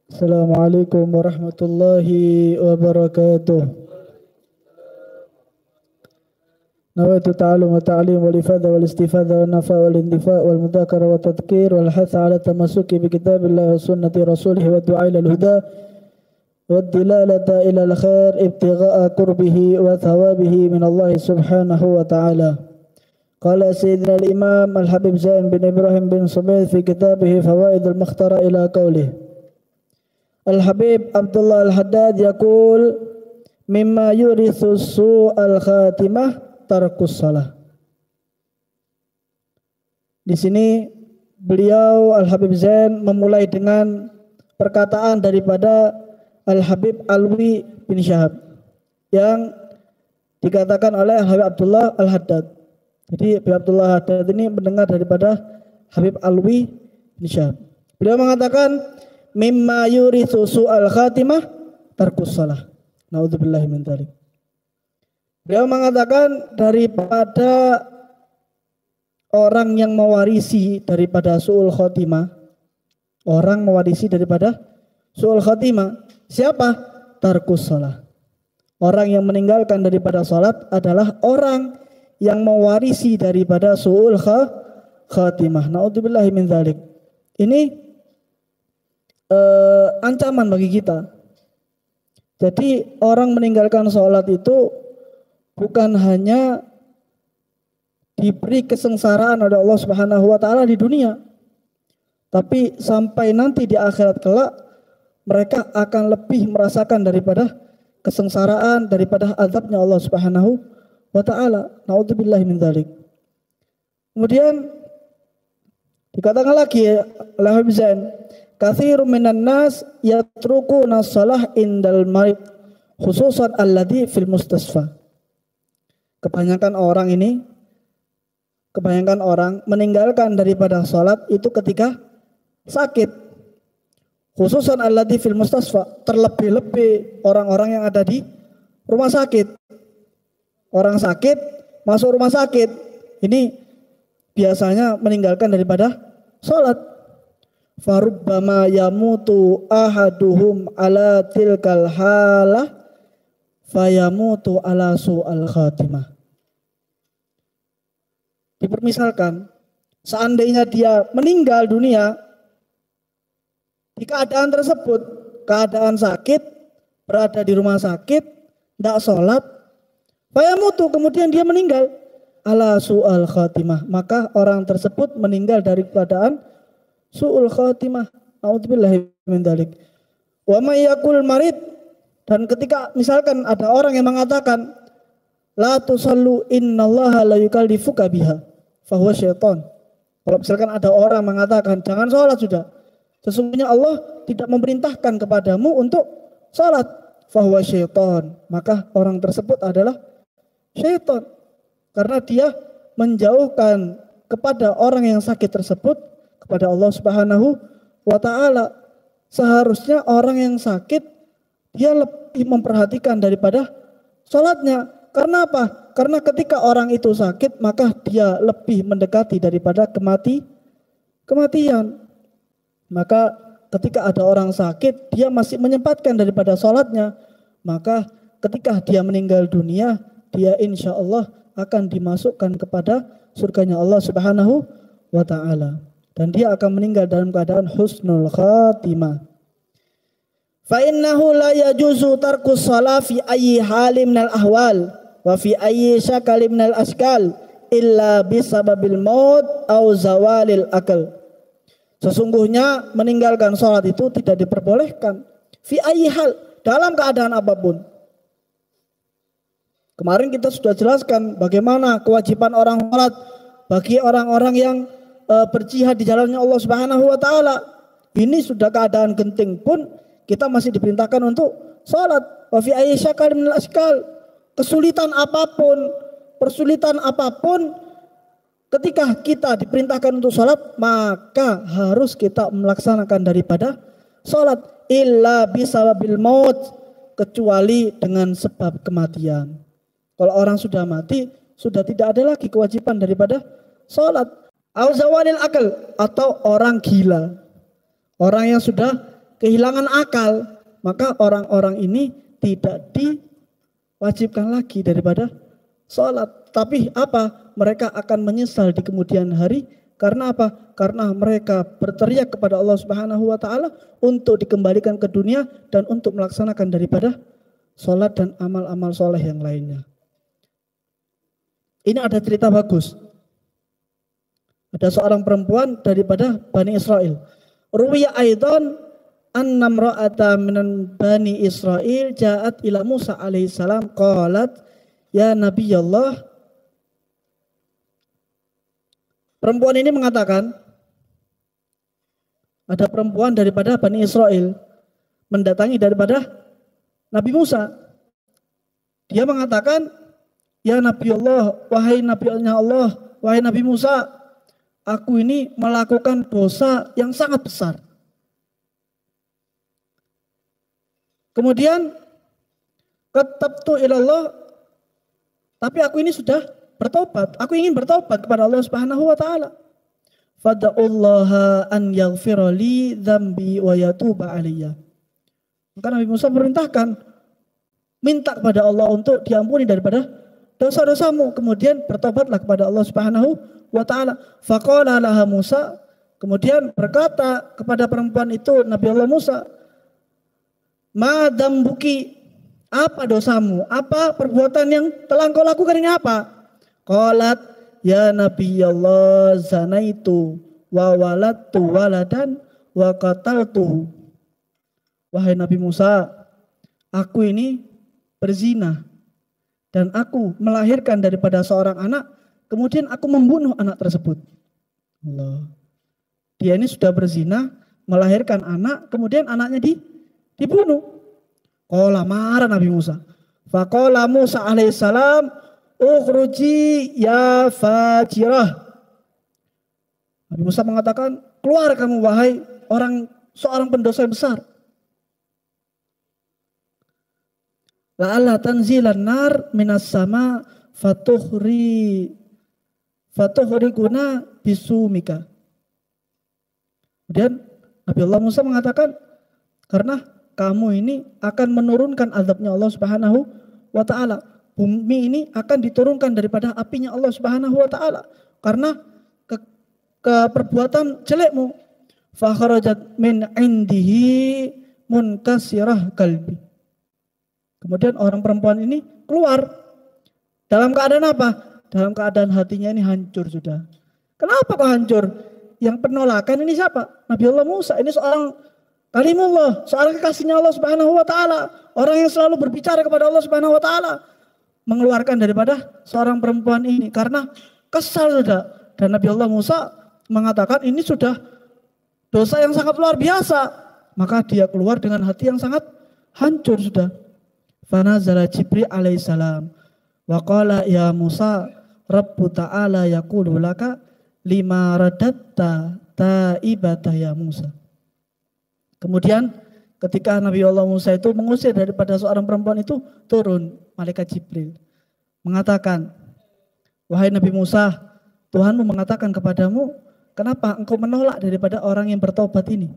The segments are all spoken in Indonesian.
Assalamualaikum warahmatullahi wabarakatuh. Nawaitu ta'allum wa ta'lim wal ifadha wal istifadha wal nafa wal indifa wal mudhakara wa tadhkir wal hatha ala tamassuki bi kitabillahi wa sunnati rasulih wa du'a ila al-huda wa dilalata ila al-khair ibtigha'a qurbihi wa thawabihi min Allah subhanahu wa ta'ala. Qala sayyidina al-imam al-habib Zain bin Ibrahim bin Subayd fi kitabih Fawaid al-Mukhtara ila qawlih Al-Habib Abdullah Al-Haddad yaqul mimma yurithu su'al khatimah tarkus salah. Di sini beliau Al-Habib Zain memulai dengan perkataan daripada Al-Habib Alwi bin Syahab yang dikatakan oleh Al-Habib Abdullah Al-Haddad. Jadi Habib Abdullah Al-Haddad ini mendengar daripada Habib Alwi bin Syahab. Beliau mengatakan mimma yurithu su'al khatimah tarkus salah. Naudzubillahi min dzalik. Beliau mengatakan daripada orang yang mewarisi daripada su'ul khatimah, orang mewarisi daripada su'ul khatimah, siapa? Tarkus salah. Orang yang meninggalkan daripada salat adalah orang yang mewarisi daripada su'ul khatimah. Naudzubillahi min dzalik. Ini ancaman bagi kita. Jadi orang meninggalkan sholat itu bukan hanya diberi kesengsaraan oleh Allah Subhanahu wa taala di dunia, tapi sampai nanti di akhirat kelak mereka akan lebih merasakan daripada kesengsaraan, daripada azabnya Allah Subhanahu wa taala. Naudzubillahi min dzalik. Kemudian dikatakan lagi oleh Habib Zain, katsirun minan nas yatrukuna shalah indal marid khususan alladhi fil mustasfa. Kebanyakan orang meninggalkan daripada salat itu ketika sakit. Khususan alladhi fil mustasfa, terlebih-lebih orang-orang yang ada di rumah sakit. Orang sakit masuk rumah sakit ini biasanya meninggalkan daripada salat. Farubbama yamutu ahaduhum ala tilkal halah fayamutu ala su'al khatimah. Dipermisalkan seandainya dia meninggal dunia di keadaan tersebut, keadaan sakit, berada di rumah sakit, tidak sholat, fayamutu, kemudian dia meninggal ala su'al khatimah, maka orang tersebut meninggal dari keadaan su'ul khatimah. A'udzubillahi min dzalik. Wa may yaqul marid, dan ketika misalkan ada orang yang mengatakan la tusallu innallaha la yukallifuka biha fa huwa syaitan. Kalau misalkan ada orang mengatakan jangan sholat sudah, sesungguhnya Allah tidak memerintahkan kepadamu untuk sholat, fa huwa syaitan, maka orang tersebut adalah syaitan karena dia menjauhkan kepada orang yang sakit tersebut kepada Allah Subhanahu wa taala. Seharusnya orang yang sakit dia lebih memperhatikan daripada salatnya. Karena apa? Karena ketika orang itu sakit maka dia lebih mendekati daripada kematian. Maka ketika ada orang sakit dia masih menyempatkan daripada salatnya, maka ketika dia meninggal dunia dia insya Allah akan dimasukkan kepada surganya Allah Subhanahu wa taala. Dan dia akan meninggal dalam keadaan husnul khatimah. Fa innahu la yajuzu tarkus shalah fi ayyi halin minal ahwal wa fi ayyi syakalin minal ashkal illa bisababil maut au zawalil akal. Sesungguhnya meninggalkan salat itu tidak diperbolehkan fi ayyi hal, dalam keadaan apapun. Kemarin kita sudah jelaskan bagaimana kewajiban orang salat bagi orang-orang yang berjihad di jalannya Allah Subhanahu wa taala. Ini sudah keadaan genting pun kita masih diperintahkan untuk salat. Wa fi ayyi syakalin minal ashkal, kesulitan apapun, persulitan apapun, ketika kita diperintahkan untuk salat maka harus kita melaksanakan daripada salat. Illa bisababil maut, kecuali dengan sebab kematian. Kalau orang sudah mati sudah tidak ada lagi kewajiban daripada salat. Au zawalil akal, atau orang gila, orang yang sudah kehilangan akal, maka orang-orang ini tidak diwajibkan lagi daripada sholat. Tapi apa? Mereka akan menyesal di kemudian hari. Karena apa? Karena mereka berteriak kepada Allah Subhanahu wa taala untuk dikembalikan ke dunia dan untuk melaksanakan daripada sholat dan amal-amal soleh yang lainnya. Ini ada cerita bagus. Ada seorang perempuan daripada Bani Israel. Ruwiya aidan anna imra'ata minan Bani Israel ja'at ila Musa alaihi salam qalat ya Nabiyallah. Perempuan ini mengatakan, ada perempuan daripada Bani Israel mendatangi daripada Nabi Musa. Dia mengatakan, ya Nabi Allah, wahai Nabi Allah, wahai Nabi Musa, aku ini melakukan dosa yang sangat besar. Kemudian, katabtu ilallah, tapi aku ini sudah bertobat. Aku ingin bertobat kepada Allah Subhanahu wa taala. Fada'ullaha an yaghfira li dzambi wa yatuba alayya. Maka Nabi Musa perintahkan, minta kepada Allah untuk diampuni daripada dosa-dosamu, kemudian bertobatlah kepada Allah Subhanahu wa taala. Faqala laha Musa, kemudian berkata kepada perempuan itu Nabi Allah Musa, ma dzambuki, apa dosamu? Apa perbuatan yang telah engkau lakukan ini apa? Qalat ya Nabi Allah zanaitu wa waladtu waladan wa qataltu. Wahai Nabi Musa, aku ini berzina dan aku melahirkan daripada seorang anak, kemudian aku membunuh anak tersebut. Allah. Dia ini sudah berzina, melahirkan anak, kemudian anaknya dibunuh. Qala marah Nabi Musa. Faqala Musa alaihissalam ukhruji ya fajirah. Nabi Musa mengatakan, keluar kamu wahai seorang pendosa yang besar. La'alla tanzilan nar minas sama fatuhrikuna bisumika. Kemudian Nabi Allah Musa mengatakan, karena kamu ini akan menurunkan azabnya Allah Subhanahu wa taala. Bumi ini akan diturunkan daripada apinya Allah Subhanahu wa taala karena perbuatan jelekmu. Fa kharajat min indihi munkasirah qalbi. Kemudian orang perempuan ini keluar dalam keadaan apa? Dalam keadaan hatinya ini hancur sudah. Kenapa kok hancur? Yang penolakan ini siapa? Nabi Allah Musa. Ini seorang kalimullah, seorang kekasihnya Allah Subhanahu wa taala, orang yang selalu berbicara kepada Allah Subhanahu wa taala. Mengeluarkan daripada seorang perempuan ini karena kesal sudah. Dan Nabi Allah Musa mengatakan ini sudah dosa yang sangat luar biasa. Maka dia keluar dengan hati yang sangat hancur sudah. Fanazala Jibril alaihissalam wa qala ya Musa Rabbu ta'ala yaqulu laka lima radatta taibata ya Musa. Kemudian ketika Nabi Allah Musa itu mengusir daripada seorang perempuan itu, turun malaikat Jibril mengatakan, wahai Nabi Musa, Tuhanmu mengatakan kepadamu, kenapa engkau menolak daripada orang yang bertobat ini?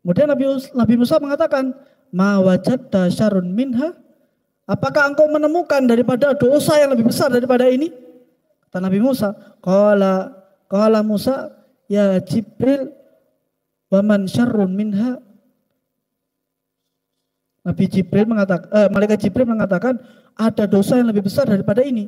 Kemudian Nabi Musa mengatakan, ma wajadta syarrun minha, apakah engkau menemukan daripada dosa yang lebih besar daripada ini? Kata Nabi Musa, qala Musa ya Jibril waman syarrun minha. Malaikat Jibril mengatakan ada dosa yang lebih besar daripada ini.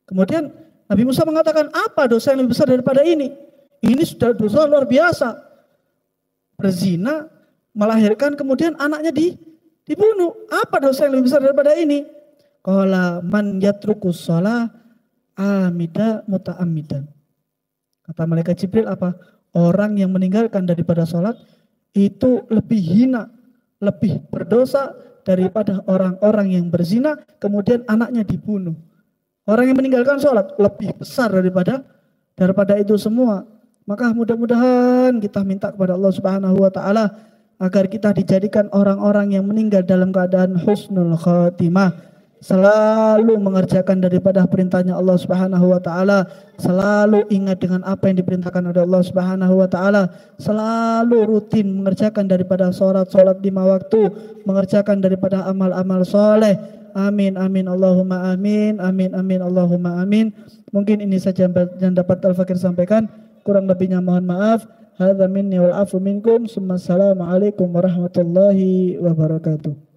Kemudian Nabi Musa mengatakan, apa dosa yang lebih besar daripada ini? Ini sudah dosa luar biasa. Berzina, melahirkan, kemudian anaknya dibunuh. Apa dosa yang lebih besar daripada ini? Qala man yatrukus shalah amida muta'ammidan. Kata malaikat Jibril apa? Orang yang meninggalkan daripada sholat itu lebih hina, lebih berdosa daripada orang-orang yang berzina kemudian anaknya dibunuh. Orang yang meninggalkan sholat lebih besar daripada itu semua. Maka mudah-mudahan kita minta kepada Allah Subhanahu wa taala agar kita dijadikan orang-orang yang meninggal dalam keadaan husnul khatimah. selalu mengerjakan daripada perintahnya Allah Subhanahu wa taala, selalu ingat dengan apa yang diperintahkan oleh Allah Subhanahu wa taala, selalu rutin mengerjakan daripada salat 5 waktu, mengerjakan daripada amal-amal soleh. Amin amin Allahumma amin, amin amin Allahumma amin. Mungkin ini saja yang dapat Al-Fakir sampaikan, kurang lebihnya mohon maaf. Hadza minni wal afu minkum. Assalamualaikum warahmatullahi wabarakatuh.